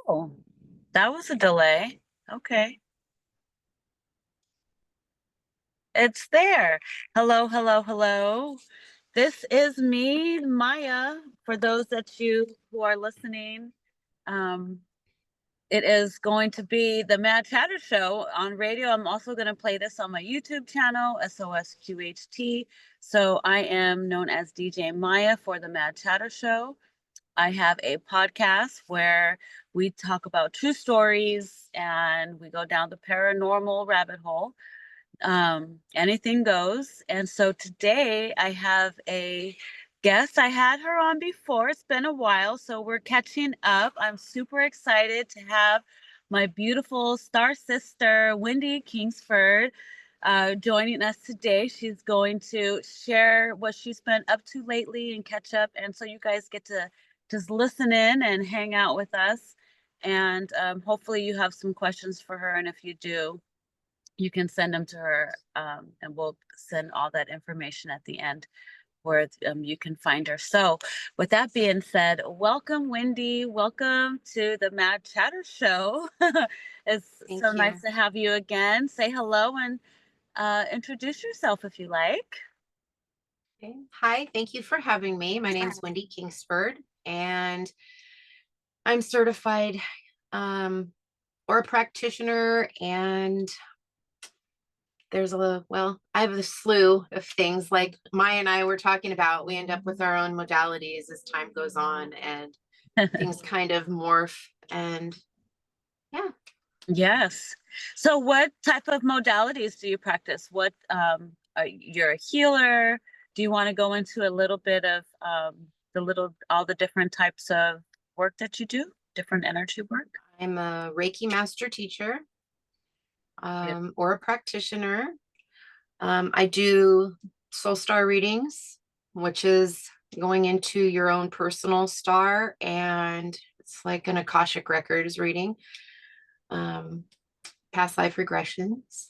Oh, that was a delay. Okay. It's there. Hello, hello, hello. This is me, Maya. For those that you who are listening, um, it is going to be the Mad Chatter Show on radio. I'm also going to play this on my YouTube channel, SOSQHT. So I am known as DJ Maya for the Mad Chatter Show. I have a podcast where we talk about true stories and we go down the paranormal rabbit hole. Anything goes. And so today I have a guest. I had her on before. It's been a while, so we're catching up. I'm super excited to have my beautiful star sister, Wendy Kingsford, joining us today. She's going to share what she's been up to lately and catch up. And so you guys get to just listen in and hang out with us. And hopefully you have some questions for her. And if you do, you can send them to her, and we'll send all that information at the end where you can find her. So with that being said, welcome, Wendy. Welcome to the Mad Chatter Show. It's Thank so you. nice to have you again. Say hello and introduce yourself if you like. Okay. Hi, thank you for having me. My name is Wendy Kingsford, and I'm certified or a practitioner, and I have a slew of things like Maya and I were talking about. We end up with our own modalities as time goes on, and things kind of morph, and yeah. Yes. So what type of modalities do you practice? What you're a healer? Do you want to go into a little bit of all the different types of work that you do, different energy work? I'm a Reiki master teacher, Yeah. or a practitioner. I do soul star readings, which is going into your own personal star, and it's like an Akashic Records reading. Past life regressions.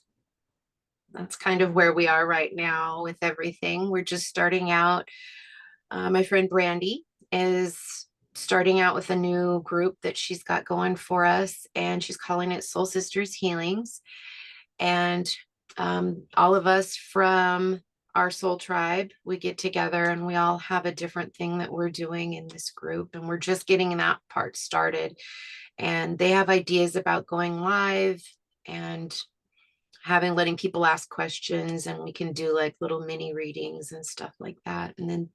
That's kind of where we are right now with everything. We're just starting out. My friend Brandy is starting out with a new group that she's got going for us, and she's calling it Soul Sisters Healings. And all of us from our soul tribe, we get together and we all have a different thing that we're doing in this group, and we're just getting that part started. And they have ideas about going live and letting people ask questions, and we can do like little mini readings and stuff like that. And then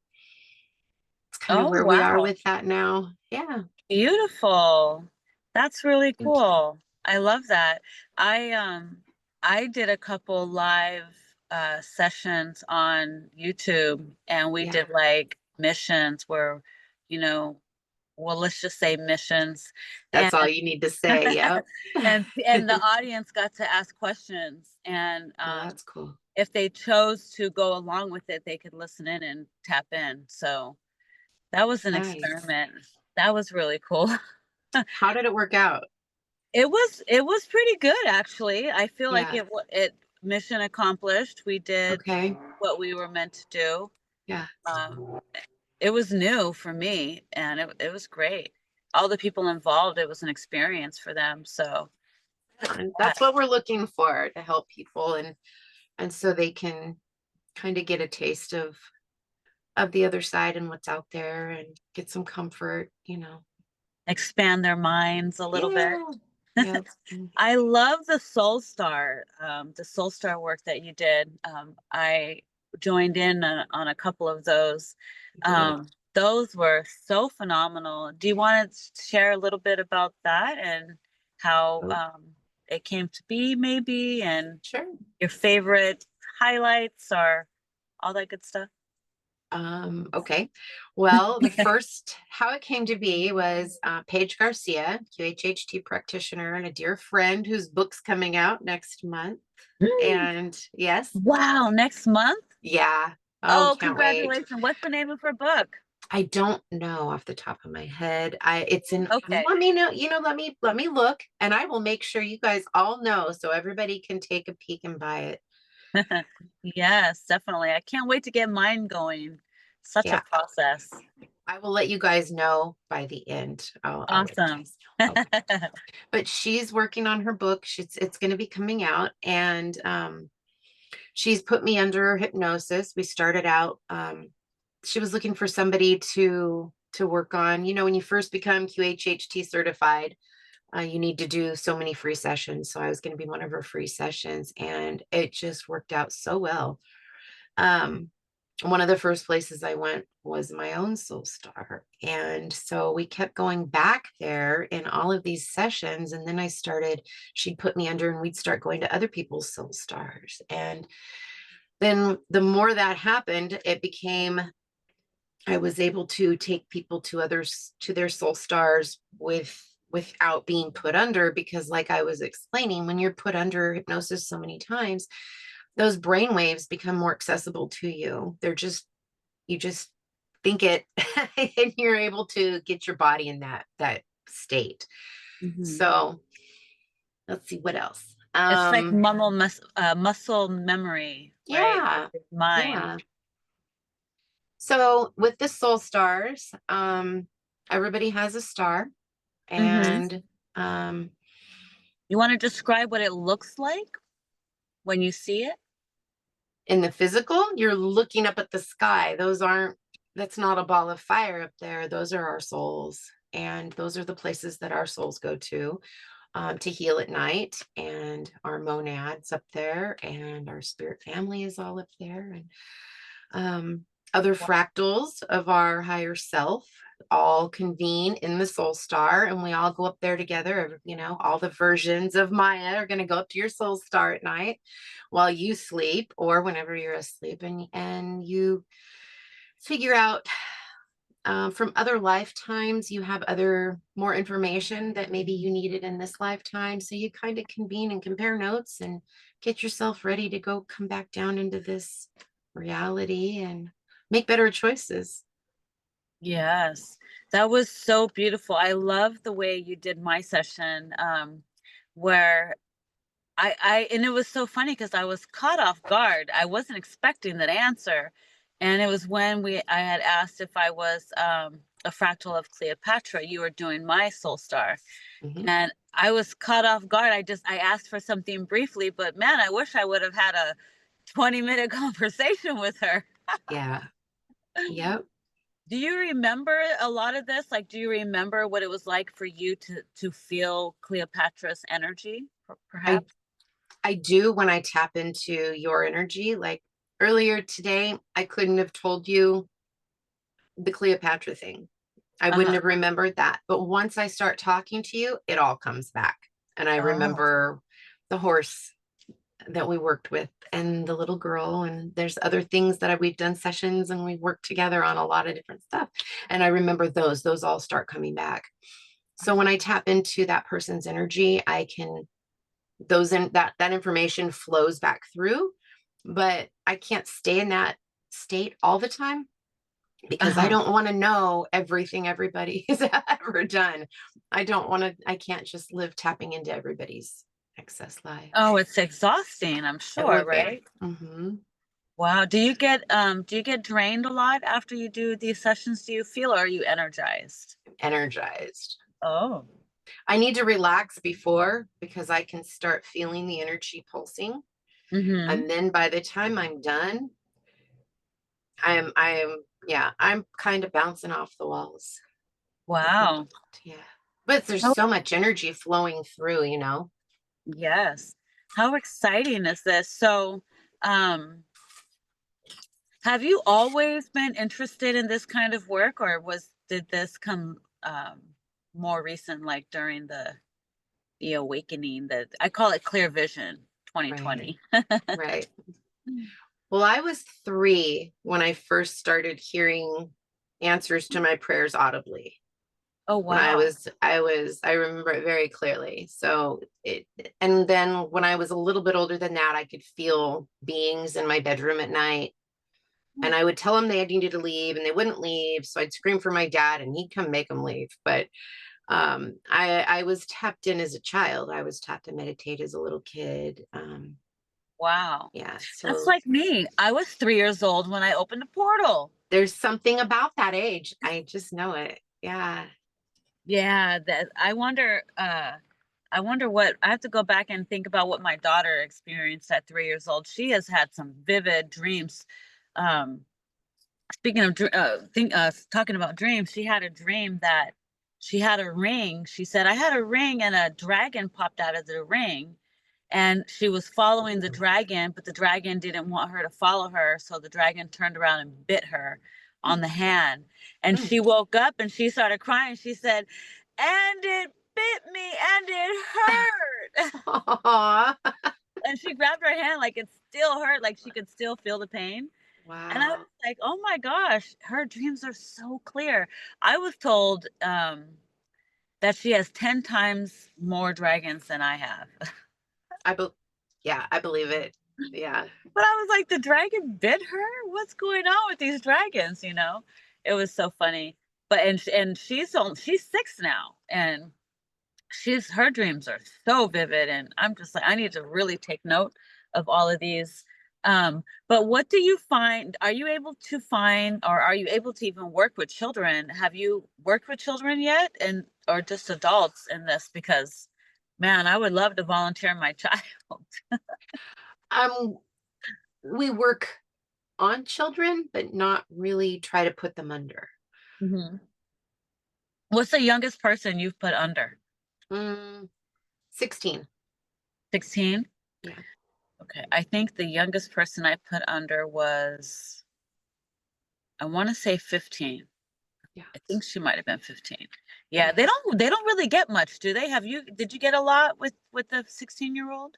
it's kind of Oh, where we are wow. with that now. Yeah. Beautiful. That's really Thank you. cool. I love that. I did a couple live sessions on YouTube, and we Yeah. did like missions where, you know, well, let's just say missions, and That's all you need to say. Yeah. and the audience got to ask questions, and Oh, that's cool. if they chose to go along with it, they could listen in and tap in. So that was an Nice. experiment. That was really cool. How did it work out? It was pretty good, actually. I feel like Yeah. it mission accomplished. We did Okay. what we were meant to do. Yeah. Um, it was new for me, and it was great. All the people involved, it was an experience for them. So And yeah. that's what we're looking for, to help people, and so they can kind of get a taste of the other side and what's out there, and get some comfort. Expand their minds a little bit. Yeah. Yep. I love the Soul Star work that you did. I joined in on a couple of those. Good. Those were so phenomenal. Do you want to share a little bit about that and how Oh, it came to be, maybe, and sure. your favorite highlights or all that good stuff? Okay. Well, the first, how it came to be was Paige Garcia, QHHT practitioner, and a dear friend whose book's coming out next month. And yes, Wow, next month? yeah. Oh, Oh, can't wait. congratulations. What's the name of her book? I don't know off the top of my head. It's in, Okay. let me know, let me look, and I will make sure you guys all know so everybody can take a peek and buy it. Yes, definitely. I can't wait to get mine going. Such a Yeah. process. I will let you guys know by the end. I'll let you Awesome. guys know. Okay. But she's working on her book. It's going to be coming out, and she's put me under hypnosis. We started out. She was looking for somebody to work on. You know, when you first become QHHT certified, you need to do so many free sessions. So I was going to be one of her free sessions, and it just worked out so well. One of the first places I went was my own soul star. And so we kept going back there in all of these sessions. And then she'd put me under and we'd start going to other people's soul stars. And then the more that happened, I was able to take people to others, to their soul stars without being put under, because like I was explaining, when you're put under hypnosis so many times, those brain waves become more accessible to you. You just think it and you're able to get your body in that state. So let's see what else. It's like muscle memory, right? Yeah, Mind. yeah. So with the soul stars, everybody has a star, and You want to describe what it looks like when you see it? in the physical, you're looking up at the sky. That's not a ball of fire up there. Those are our souls. And those are the places that our souls go to heal at night. And our monads up there, and our spirit family is all up there. And other fractals of our higher self all convene in the soul star, and we all go up there together. You know, all the versions of Maya are going to go up to your soul star at night while you sleep, or whenever you're asleep, and you figure out from other lifetimes, you have more information that maybe you needed in this lifetime. So you kind of convene and compare notes and get yourself ready to come back down into this reality and make better choices. Yes, that was so beautiful. I love the way you did my session, where and it was so funny because I was caught off guard. I wasn't expecting that answer. And it was when I had asked if I was a fractal of Cleopatra, you were doing my soul star. And I was caught off guard. I asked for something briefly, but man, I wish I would have had a 20-minute conversation with her. Yeah. Yep. Do you remember a lot of this? Like, do you remember what it was like for you to feel Cleopatra's energy, I perhaps? I do when I tap into your energy. Like earlier today, I couldn't have told you the Cleopatra thing. I wouldn't Uh-huh. have remembered that. But once I start talking to you, it all comes back. And I Oh, remember the horse that we worked with and the little girl. And there's other things that we've done sessions and we worked together on a lot of different stuff. And I remember those all start coming back. So when I tap into that person's energy, I can that information flows back through, but I can't stay in that state all the time because I uh-huh. don't want to know everything everybody has ever done. I can't just live tapping into everybody's excess life. Oh, it's exhausting, I'm It sure, would be. right? Wow. Do you get drained a lot after you do these sessions? Do you feel, or are you energized? Energized. Oh. I need to relax before because I can start feeling the energy pulsing. Mm-hmm. And then by the time I'm done, yeah, I'm kind of bouncing off the walls. Wow. Yeah. But there's How, so much energy flowing through. yes. How exciting is this? So, um, have you always been interested in this kind of work, or did this come more recent, like during the awakening, that I call it clear vision Right. 2020? Right. Well, I was 3 when I first started hearing answers to my prayers audibly. Oh, When I wow. was, I remember it very clearly. And then when I was a little bit older than that, I could feel beings in my bedroom at night. And I would tell them they needed to leave and they wouldn't leave. So I'd scream for my dad and he'd come make them leave. But I was tapped in as a child. I was taught to meditate as a little kid. Wow. Yeah. That's So like me. I was 3 years old when I opened a portal. there's something about that age. I just know it. Yeah. Yeah, that I wonder what I have to go back and think about what my daughter experienced at 3 years old. She has had some vivid dreams. Um, Speaking of talking about dreams, she had a dream that she had a ring. She said, "I had a ring and a dragon popped out of the ring." And she was following the dragon, but the dragon didn't want her to follow her, so the dragon turned around and bit her on the hand. And Mm. she woke up and she started crying. She said, "And it bit me and it hurt." Aw. And she grabbed her hand like it still hurt, like she could still feel the pain. And I was Wow. like, "Oh my gosh, her dreams are so clear." I was told that she has 10 times more dragons than I have. I be yeah, I believe it. Yeah. But I was like, "The dragon bit her? What's going on with these dragons?" You know? It was so funny. But and she's 6 now, and she's her dreams are so vivid, and I'm just like, I need to really take note of all of these. But what do you find? Are you able to find, or are you able to even work with children? Have you worked with children yet, and or just adults in this? Because, man, I would love to volunteer my child. Um, we work on children, but not really try to put them under. Mhm. What's the youngest person you've put under? Mm, 16. 16? Yeah. Okay. I think the youngest person I put under was, I want to say 15. Yeah. I think she might have been 15. Yeah, Yeah. they don't really get much, do they? Did you get a lot with the 16-year-old?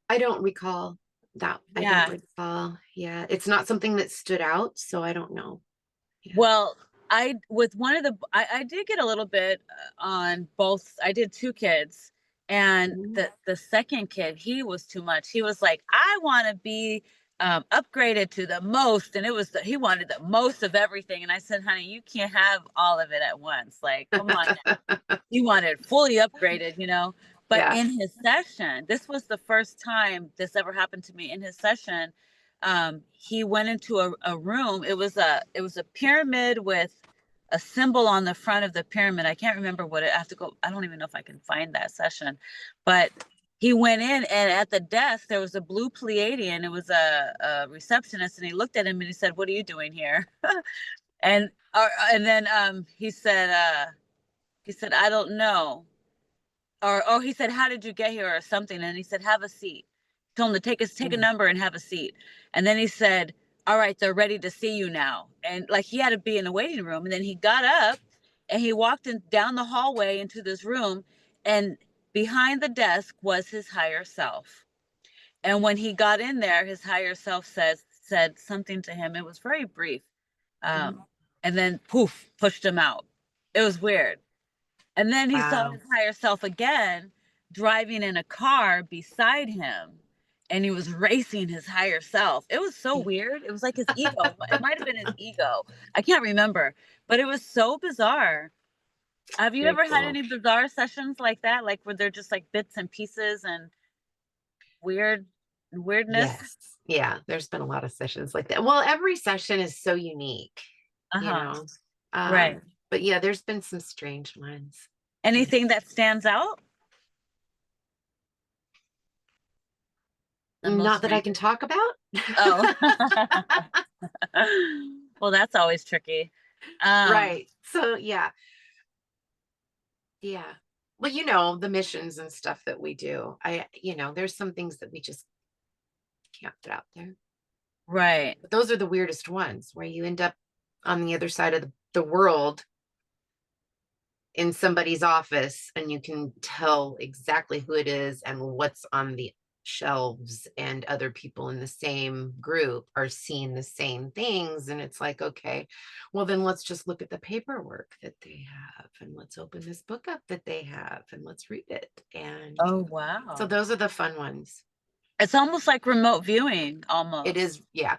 I don't recall that. I don't Yeah. recall. Yeah. It's not something that stood out, so I don't know. Yeah. Well, I with one of the I did get a little bit on both. I did 2 kids, and Mhm. the second kid, he was too much. He was like, "I want to be upgraded to the most," and he wanted the most of everything. And I said, "Honey, you can't have all of it at once. Like, come on." He wanted fully upgraded, you know. But Yeah. in his session, this was the first time this ever happened to me. In his session, he went into a room. It was a pyramid with a symbol on the front of the pyramid. I can't remember what it. I have to go. I don't even know if I can find that session, but he went in, and at the desk there was a blue Pleiadian. It was a receptionist, and he looked at him and he said, "What are you doing here?" And then he said, "I don't know." Or he said, "How did you get here?" or something. And he said, "Have a seat." Told him to take a Mm. number and have a seat. And then he said, "All right, they're ready to see you now." And like he had to be in a waiting room. And then he got up and he walked down the hallway into this room. And behind the desk was his higher self. And when he got in there, his higher self said something to him. It was very brief. Mhm. And then poof, pushed him out. It was weird. And then he saw Wow. his higher self again driving in a car beside him. And he was racing his higher self. It was so Yeah. weird. It was like his ego. It might have been his ego. I can't remember, but it was so bizarre. Have you Very ever had cool. any bizarre sessions like that? Like where they're just like bits and pieces and weird weirdness? Yes. Yeah. There's been a lot of sessions like that. Well, every session is so unique, you Uh-huh. know. Right. But yeah, there's been some strange ones. Yeah. Anything that stands out? The most Not that I strange. can talk about. Oh. Well, that's always tricky. Um, Right. So yeah. Yeah. Well, you know, the missions and stuff that we do. There's some things that we just can't put out there. right. But those are the weirdest ones where you end up on the other side of the world in somebody's office and you can tell exactly who it is and what's on the shelves, and other people in the same group are seeing the same things, and it's like, okay, well then let's just look at the paperwork that they have, and let's open this book up that they have, and let's read it. And Oh, so wow. those are the fun ones. It's almost like remote viewing, It almost. is, yeah.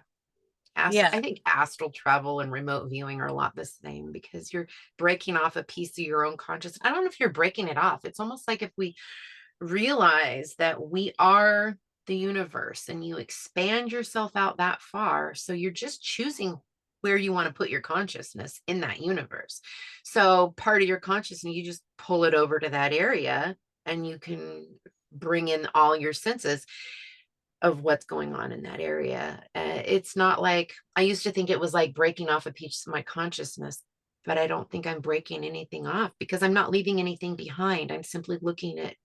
Yeah. I think astral travel and remote viewing are a lot the same, because you're breaking off a piece of your own consciousness. I don't know if you're breaking it off. It's almost like if we realize that we are the universe and you expand yourself out that far. So you're just choosing where you want to put your consciousness in that universe. So part of your consciousness, you just pull it over to that area and you can bring in all your senses of what's going on in that area. It's not like I used to think it was like breaking off a piece of my consciousness, but I don't think I'm breaking anything off because I'm not leaving anything behind. I'm simply looking at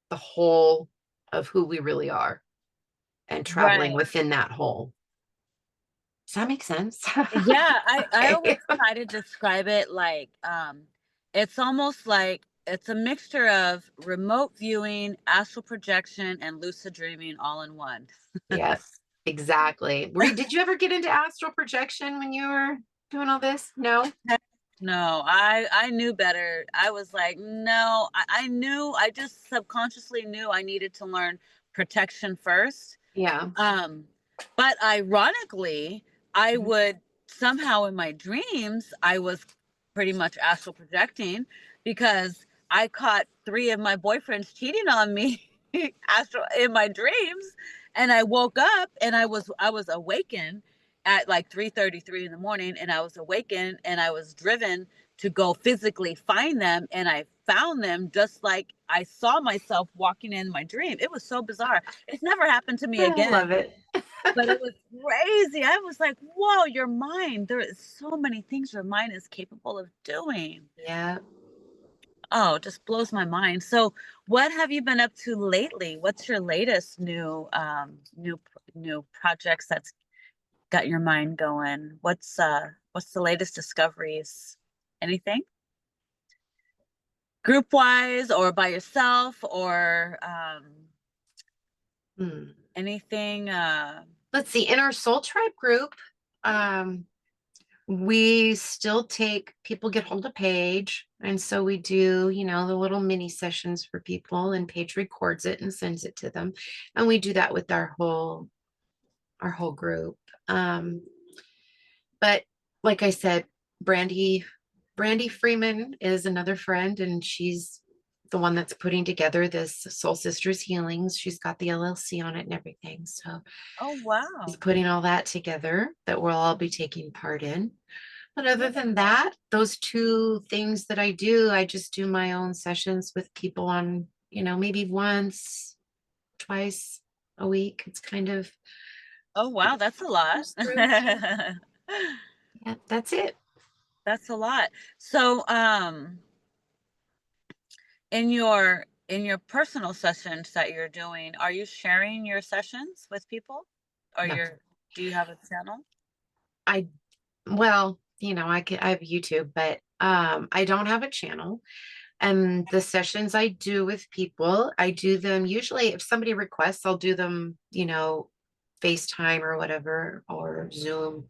the whole of who we really are and traveling Right. within that whole. Does that make sense? Yeah, I Okay. always try to describe it like it's almost like it's a mixture of remote viewing, astral projection, and lucid dreaming all in one. Yes, exactly. Did you ever get into astral projection when you were doing all this? No? Heck no, I knew better. I was like, no, I knew, I just subconsciously knew I needed to learn protection first. Yeah. Um, but ironically, I Mhm. would somehow in my dreams, I was pretty much astral projecting because I caught three of my boyfriends cheating on me astral in my dreams, and I woke up and I was awakened at like 3:33 in the morning, and I was awakened and I was driven to go physically find them, and I found them just like I saw myself walking in my dream. It was so bizarre. It's never happened to me I again, love it. but it was crazy. I was like, "Whoa, your mind, there is so many things your mind is capable of doing." Yeah. Oh, it just blows my mind. So, what have you been up to lately? What's your latest new projects that's got your mind going? What's the latest discoveries? Anything? Group wise or by yourself or Hmm. anything Let's see. In our Soul Tribe group, um, we still take people get hold of Paige. And so we do, the little mini sessions for people, and Paige records it and sends it to them. And we do that with our whole group. But like I said, Brandy Freeman is another friend, and she's the one that's putting together this Soul Sisters Healings. She's got the LLC on it and everything. So Oh she's wow. putting all that together that we'll all be taking part in. But other Yeah. than that, those two things that I do, I just do my own sessions with people on, maybe once, twice a week. It's kind of Oh wow, that's a lot. goes through. Yeah, yeah, that's it. That's a lot. So, in your personal sessions that you're doing, are you sharing your sessions with people? Or No, do you have a channel? I well, I have YouTube, but I don't have a channel. And the sessions I do with people, I do them usually if somebody requests, I'll do them, FaceTime or whatever or Zoom.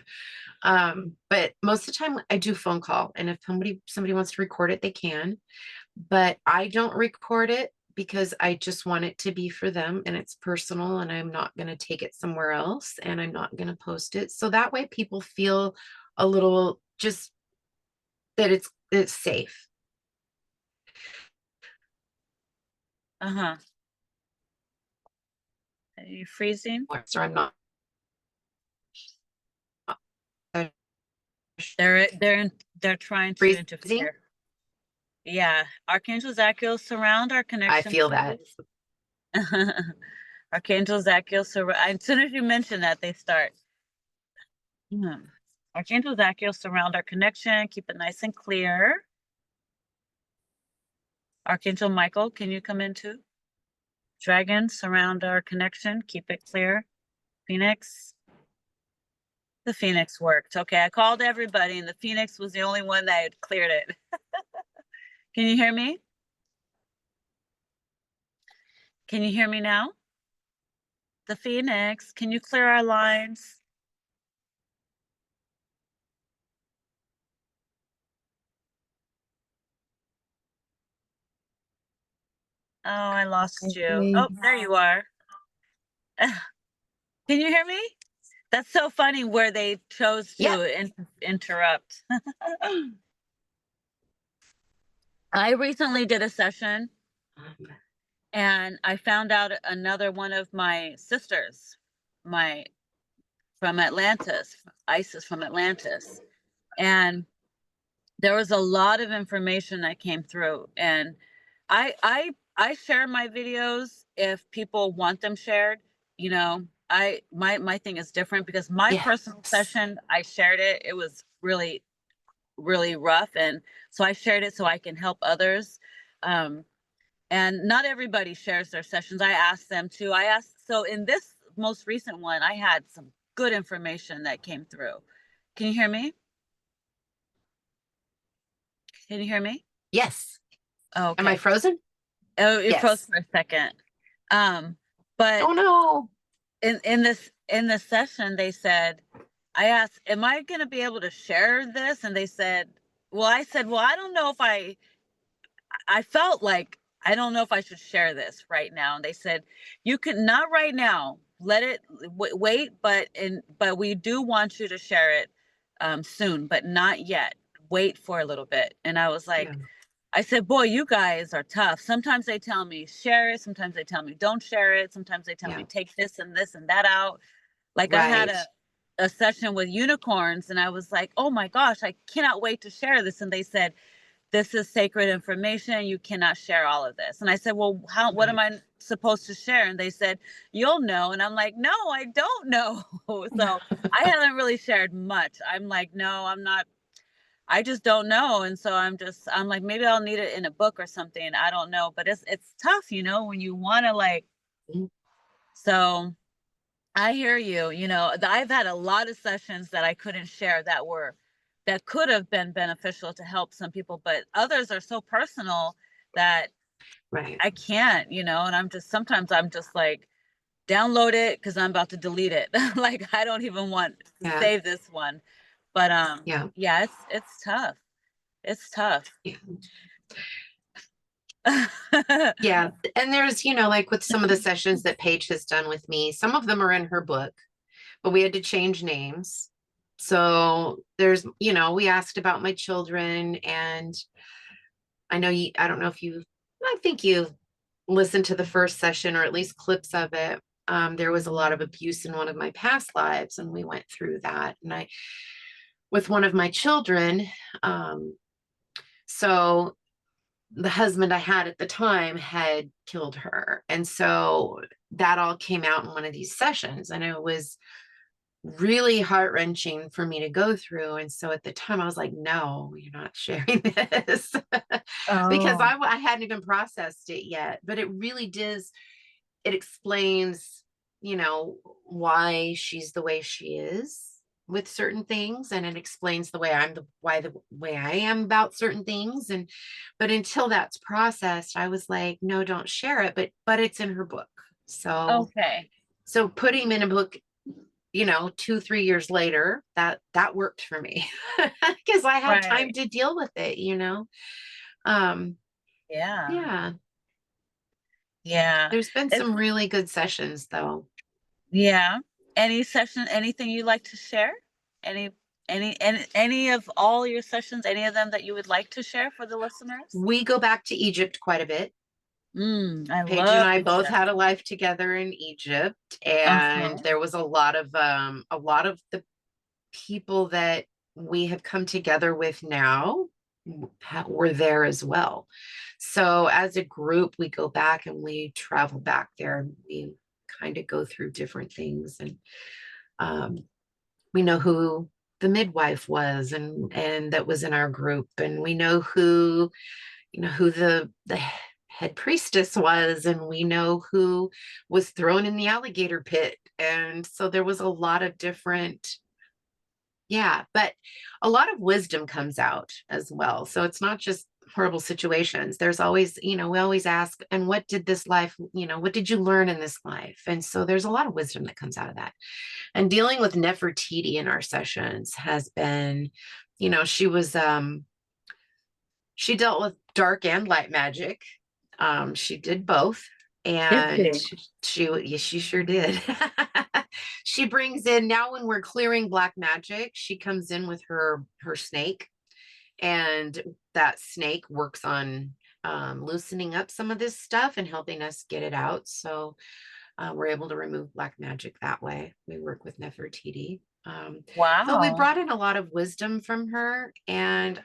But most of the time I do phone call. And if somebody wants to record it, they can. But I don't record it because I just want it to be for them and it's personal, and I'm not going to take it somewhere else, and I'm not going to post it. So that way people feel a little just that it's safe. Uh-huh. Are you freezing? So I'm not They're trying to freezing. interfere. Yeah. Archangel Zachiel, surround our I connection, feel that. please. Archangel Zachiel, surround. As soon as you mention that, they start. Hmm. Archangel Zachiel, surround our connection. Keep it nice and clear. Archangel Michael, can you come in too? Dragon, surround our connection. Keep it clear. Phoenix. The Phoenix worked. Okay, I called everybody, and the Phoenix was the only one that had cleared it. Can you hear me? Can you hear me now? The Phoenix, can you clear our lines? Oh, I lost you. Okay. Oh, there you are. Can you hear me? That's so funny where they chose Yep. to interrupt. I recently did a session, And I found out another one of my sisters, my from Atlantis, Isis from Atlantis. And there was a lot of information that came through. And I share my videos if people want them shared. You know, my thing is different because my personal Yes. session, I shared it. It was really, really rough. And so I shared it so I can help others. Um, and not everybody shares their sessions. I asked them to. I asked, so in this most recent one, I had some good information that came through. Can you hear me? Can you hear me? Yes. Oh, Am I okay. frozen? Oh, it froze Yes. for a second. Um, but Oh no. in this session, they said, I asked, "Am I going to be able to share this?" And they said, "Well," I said, "Well, I don't know if I felt like I don't know if I should share this right now." And they said, "You can not right now. Let it wait, but we do want you to share it soon, but not yet. Wait for a little bit." And I was Yeah. like, I said, "Boy, you guys are tough. Sometimes they tell me share it. Sometimes they tell me don't share it. Sometimes they tell me Yeah. take this and that out." Like I had Right. a session with unicorns, and I was like, "Oh my gosh, I cannot wait to share this." And they said, "This is sacred information. You cannot share all of this." And I said, "Well, how? What am Right. I supposed to share?" And they said, "You'll know." And I'm like, "No, I don't know." So I haven't really shared much. I'm like, "No, I'm not. I just don't know." And so I'm like, maybe I'll need it in a book or something. I don't know, but it's tough, when you want to like. Mhm. So I hear you. I've had a lot of sessions that I couldn't share that could have been beneficial to help some people, but others are so personal that Right. I can't, and sometimes I'm just like, download it because I'm about to delete it. Like I don't even want to Yeah. save this one. But Yeah. yeah, it's tough. It's tough. Yeah. Yeah. And there's, like with some of the sessions that Paige has done with me, some of them are in her book, but we had to change names. So there's, we asked about my children, and I don't know if I think you listened to the first session or at least clips of it. There was a lot of abuse in one of my past lives, and we went through that. And with one of my children, um, so the husband I had at the time had killed her. And so that all came out in one of these sessions. And it was really heart wrenching for me to go through. And so at the time, I was like, no, you're not sharing this because Oh, I hadn't even processed it yet. But it really does, it explains, why she's the way she is with certain things, and it explains the way I am about certain things. And but until that's processed, I was like, no, don't share it, but it's in her book. So okay. putting him in a book, 2, 3 years later, that worked for me because I had time Right. to deal with it. um Yeah. yeah, Yeah. there's been It's some really good sessions though. Yeah. Anything you like to share? Any any of all your sessions, any of them that you would like to share for the listeners? We go back to Egypt quite a bit. I Paige and love I both Egypt. had a life together in Egypt, and Uh-huh. there was a lot of the people that we have come together with now were there as well. So as a group, we go back and we travel back there, and we kind of go through different things, and um, we know who the midwife was, and that was in our group, and we know who the head priestess was, and we know who was thrown in the alligator pit. And so there was a lot of different, yeah, but a lot of wisdom comes out as well. So it's not just horrible situations. There's always, we always ask, and what did this life, what did you learn in this life? And so there's a lot of wisdom that comes out of that. And dealing with Nefertiti in our sessions has been, she was she dealt with dark and light magic. She did both, Did and she? yes, she sure did. She brings in, now when we're clearing black magic, she comes in with her snake, and that snake works on loosening up some of this stuff and helping us get it out. So we're able to remove black magic that way. We work with Nefertiti. So we Wow. brought in a lot of wisdom from her. And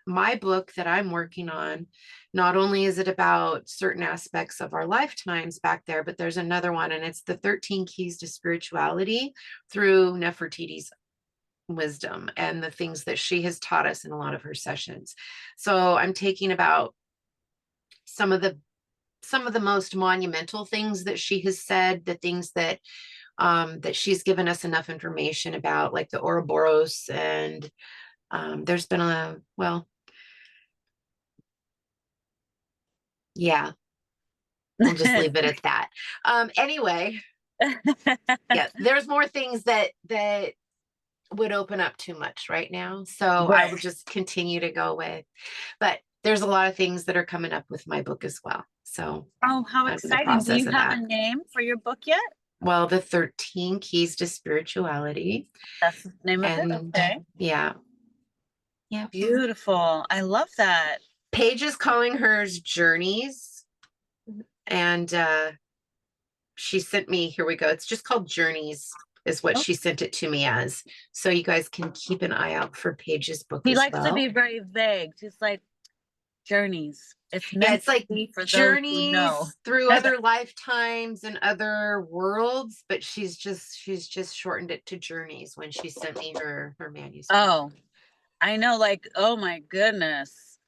my book that I'm working on, not only is it about certain aspects of our lifetimes back there, but there's another one, and it's the 13 Keys to Spirituality through Nefertiti's wisdom and the things that she has taught us in a lot of her sessions. So I'm taking about some of the most monumental things that she has said, the things that that she's given us enough information about, like the Ouroboros, and there's been yeah, we'll just leave it at that. Anyway, yeah, there's more things that would open up too much right now, so I will Right. just continue to go with. But there's a lot of things that are coming up with my book as well, so Oh, how I'm in the exciting. Do process you of have a that. name for your book yet? Well, the 13 Keys to Spirituality, That's the name of it. and Okay. yeah, yeah. Beautiful. I love that. Paige is calling hers Journeys, and she sent me, here we go. It's just called Journeys, is what Oh, she sent it to me as. So you guys can keep an eye out for Paige's book he as likes to well. be very vague, just like journeys. It's Yeah, meant it's to like be for those who know. journeys through other lifetimes and other worlds, but she's just shortened it to Journeys when she sent me her manuscript. Oh, I know, like, oh my goodness.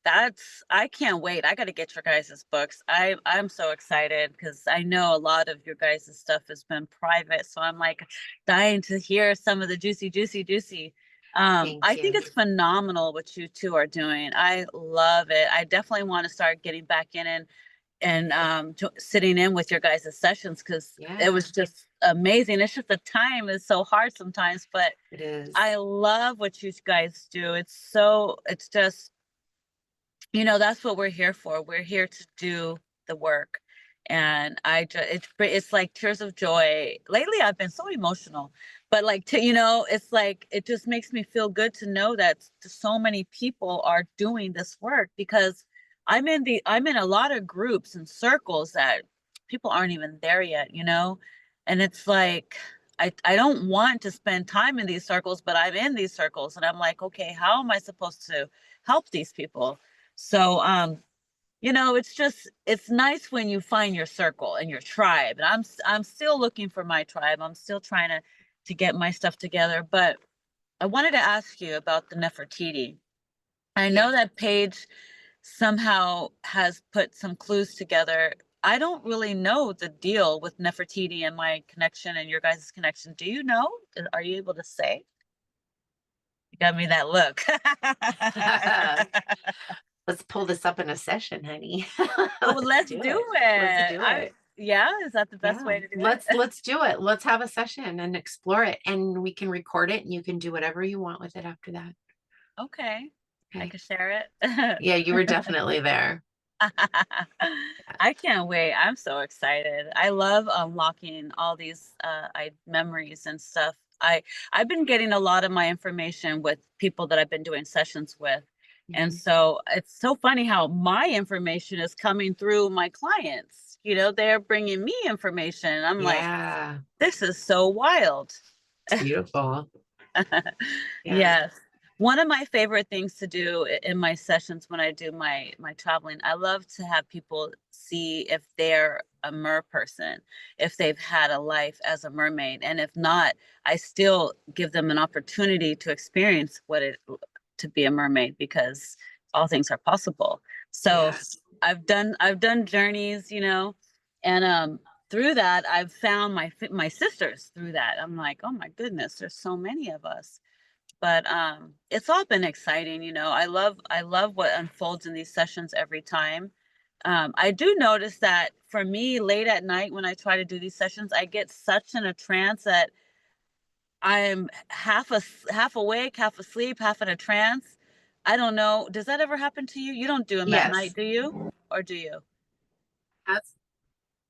I can't wait. I gotta get your guys' books. I'm so excited because I know a lot of your guys' stuff has been private. So I'm like dying to hear some of the juicy, juicy, juicy. Thank I think you. it's phenomenal what you two are doing. I love it. I definitely want to start getting back in and sitting in with your guys' sessions because it Yeah, was just amazing. It's just the time is so hard sometimes, but it is. I love what you guys do. It's just, that's what we're here for. We're here to do the work. And it's like tears of joy. Lately I've been so emotional, but like it's like it just makes me feel good to know that so many people are doing this work because I'm in a lot of groups and circles that people aren't even there yet. And it's like I don't want to spend time in these circles, but I'm in these circles and I'm like, okay, how am I supposed to help these people? So, it's nice when you find your circle and your tribe. And I'm still looking for my tribe. I'm still trying to get my stuff together. But I wanted to ask you about the Nefertiti. I Yeah. know that Paige somehow has put some clues together. I don't really know the deal with Nefertiti and my connection and your guys' connection. Do you know? Are you able to say? You got me that look. Let's pull this up in a session, honey. Oh, Let's let's do do it. Let's it. do it. Yeah, is that the best Yeah. way to do Let's it? let's do it. Let's have a session and explore it. And we can record it and you can do whatever you want with it after that. Okay. I Okay. can share it. Yeah, you were definitely there. I can't wait. I'm so excited. I love unlocking all these memories and stuff. I've been getting a lot of my information with people that I've been doing sessions with. And Mhm. so it's so funny how my information is coming through my clients. They're bringing me information. I'm like, Yeah. this is so wild. It's beautiful. Yeah. Yes. One of my favorite things to do in my sessions when I do my traveling, I love to have people see if they're a mer person, if they've had a life as a mermaid, and if not, I still give them an opportunity to experience what it to be a mermaid because all things are possible. So Yes. I've done journeys, and through that I've found my sisters through that. I'm like, oh my goodness, there's so many of us. But it's all been exciting. I love what unfolds in these sessions every time. I do notice that for me, late at night when I try to do these sessions, I get such in a trance that I'm half awake, half asleep, half in a trance. I don't know. Does that ever happen to you? You don't do them at night, Yes. do you? Or do you? That's,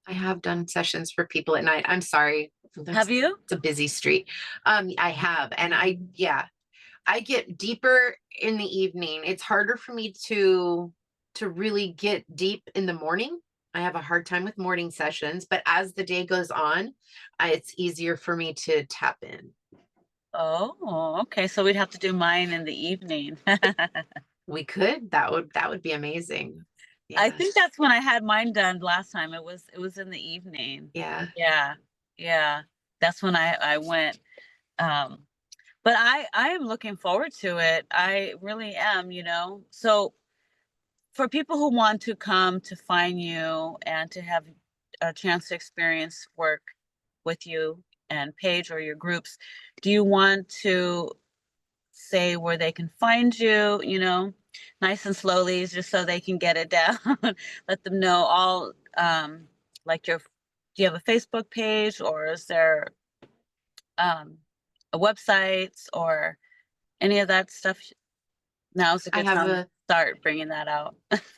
I have done sessions for people at night. I'm sorry. Have There's you? It's a busy street. I have. And I get deeper in the evening. It's harder for me to to really get deep in the morning. I have a hard time with morning sessions, but as the day goes on, it's easier for me to tap in. Oh, okay. So we'd have to do mine in the evening. We could. That would be amazing. I Yeah. think that's when I had mine done last time. It was in the evening. Yeah. Yeah. Yeah. That's when I went. Um, but I am looking forward to it. I really am, you know. So for people who want to come to find you and to have a chance to experience work with you and Paige or your groups, do you want to say where they can find you, you know, nice and slowly, just so they can get it down? Let them know all, like do you have a Facebook page, or is there um, a website or any of that stuff? Now's a I good have time to a start bringing that out.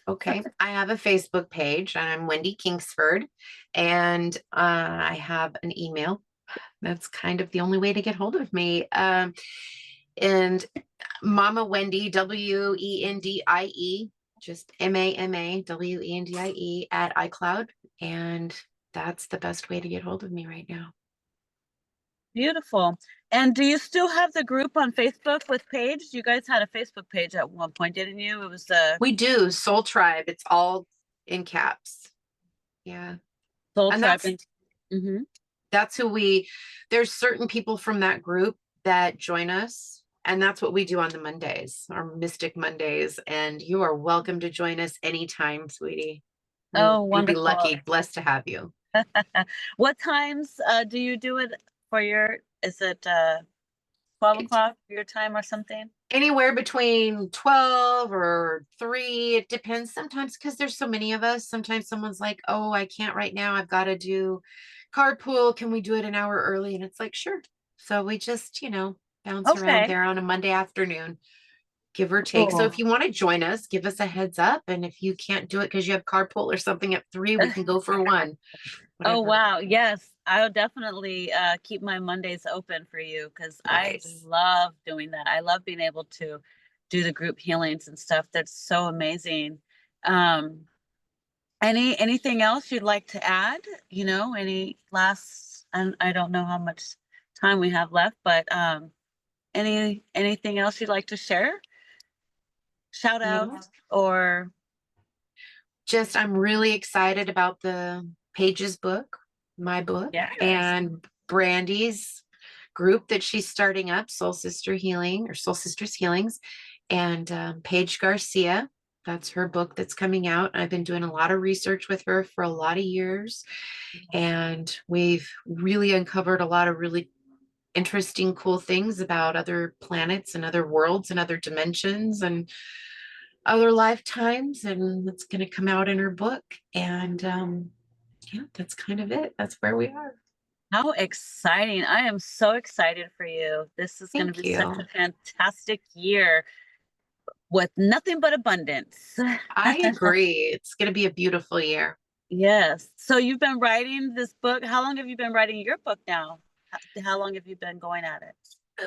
Okay. I have a Facebook page and I'm Wendy Kingsford, and I have an email. That's kind of the only way to get hold of me. And Mama Wendy, Wendie, just MAMAWENDIE at iCloud. And that's the best way to get hold of me right now. Beautiful. And do you still have the group on Facebook with Paige? You guys had a Facebook page at one point, didn't you? It was the We do Soul Tribe. It's all in caps. Yeah. Soul And Tribe. that's Mhm. that's who there's certain people from that group that join us, and that's what we do on the Mondays, our Mystic Mondays, and you are welcome to join us anytime, sweetie. Oh, You'll be wonderful. lucky, blessed to have you. What times do you do it for your, is it 12 It's o'clock your time or something? anywhere between 12 or 3. It depends sometimes because there's so many of us. Sometimes someone's like, oh, I can't right now, I've got to do carpool, can we do it an hour early? And it's like, sure. So we just, bounce around Okay. there on a Monday afternoon, give or take. So if Cool. you want to join us, give us a heads up. And if you can't do it because you have carpool or something at 3, we can go for 1, Oh, whatever. wow. Yes, I'll definitely keep my Mondays open for you, because I Nice. love doing that. I love being able to do the group healings and stuff. That's so amazing. Um, anything else you'd like to add? You know, any last, and I don't know how much time we have left, but anything else you'd like to share? Shout out No, or just I'm really excited about the Pages book, my book, yes. and Brandy's group that she's starting up, Soul Sister Healing or Soul Sisters Healings, and Paige Garcia. That's her book that's coming out. I've been doing a lot of research with her for a lot of years, and we've really uncovered a lot of really interesting, cool things about other planets and other worlds and other dimensions and other lifetimes. And it's going to come out in her book. And yeah, that's kind of it. That's where we are. How exciting. I am so excited for you. This is going to Thank be such you. a fantastic year with nothing but abundance. I agree. It's going to be a beautiful year. Yes. So you've been writing this book. How long have you been writing your book now? How long have you been going at it?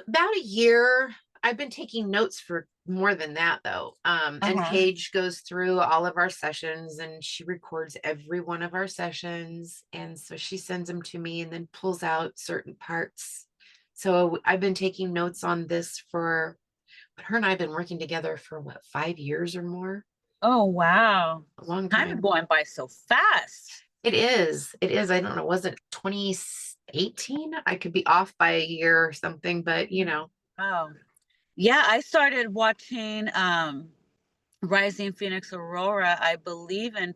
About a year. I've been taking notes for more than that, though. And Uh-huh. Paige goes through all of our sessions and she records every one of our sessions. And so she sends them to me and then pulls out certain parts. So I've been taking notes on this for, but her and I have been working together for what, 5 years or more? Oh, wow. A long Time is time. going by so fast. It is. It is. I don't know. Was it 2018? I could be off by a year or something, but Wow. Yeah, I started watching Rising Phoenix Aurora, I believe in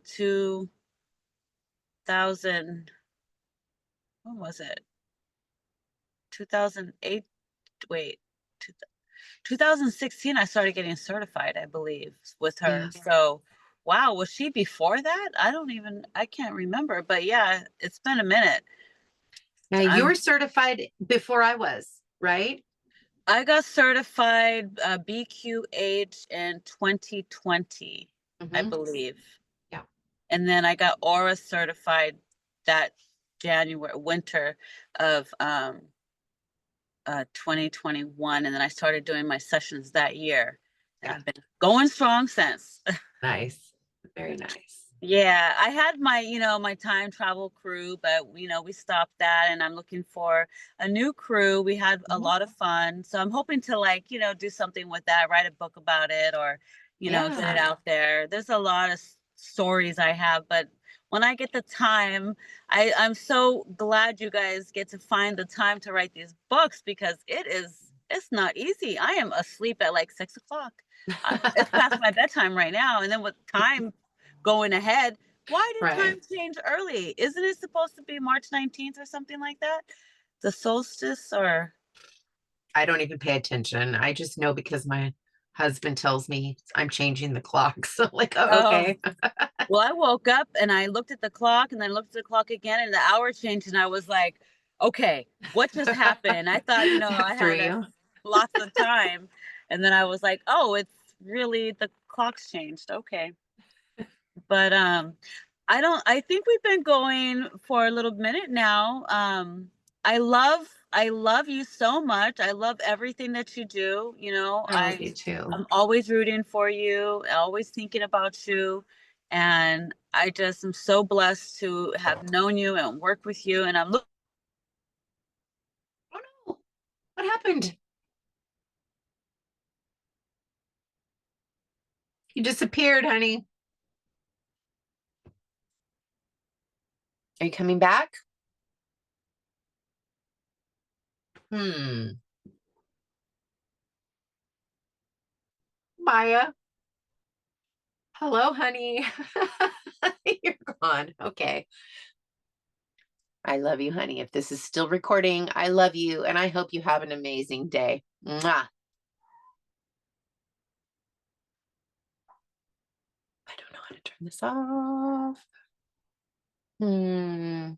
2000, when was it? 2008, wait, 2016 I started getting certified, I believe, with her. yeah. So, wow, was she before that? I can't remember, but yeah, it's been a minute. Now you I'm were certified before I was, right? I got certified BQH in 2020, I Hmm. believe. Yeah. And then I got Aura certified that January winter of 2021, and then I started doing my sessions that year, and Yeah. I've been going strong since. Nice. Very nice. Yeah, I had my, my time travel crew, but we stopped that and I'm looking for a new crew. We had a Mhm. lot of fun. So I'm hoping to like, do something with that, write a book about it or, get it Yeah. out there. There's a lot of stories I have, but when I get the time, I'm so glad you guys get to find the time to write these books because it's not easy. I am asleep at like 6 o'clock. It's past my bedtime right now. And then with time going ahead. Why did Right. time change early? Isn't it supposed to be March 19th or something like that? The solstice or I don't even pay attention. I just know because my husband tells me I'm changing the clock. So like, oh, oh, okay. well, I woke up and I looked at the clock and then looked at the clock again and the hour changed and I was like, okay, what just happened? I thought, That I threw had you. lost the time. And then I was like, oh, it's really the clock's changed. Okay. But I think we've been going for a little minute now. I love you so much. I love everything that you do. I love you too. I'm always rooting for you, always thinking about you. And I just am so blessed to have known you and work with you. And I'm looking. Oh no. What happened? You disappeared, honey. Are you coming back? Hmm. Maya. Hello, honey. You're gone. Okay. I love you, honey. If this is still recording, I love you and I hope you have an amazing day. Mwah. I don't know how to turn this off. Hmm.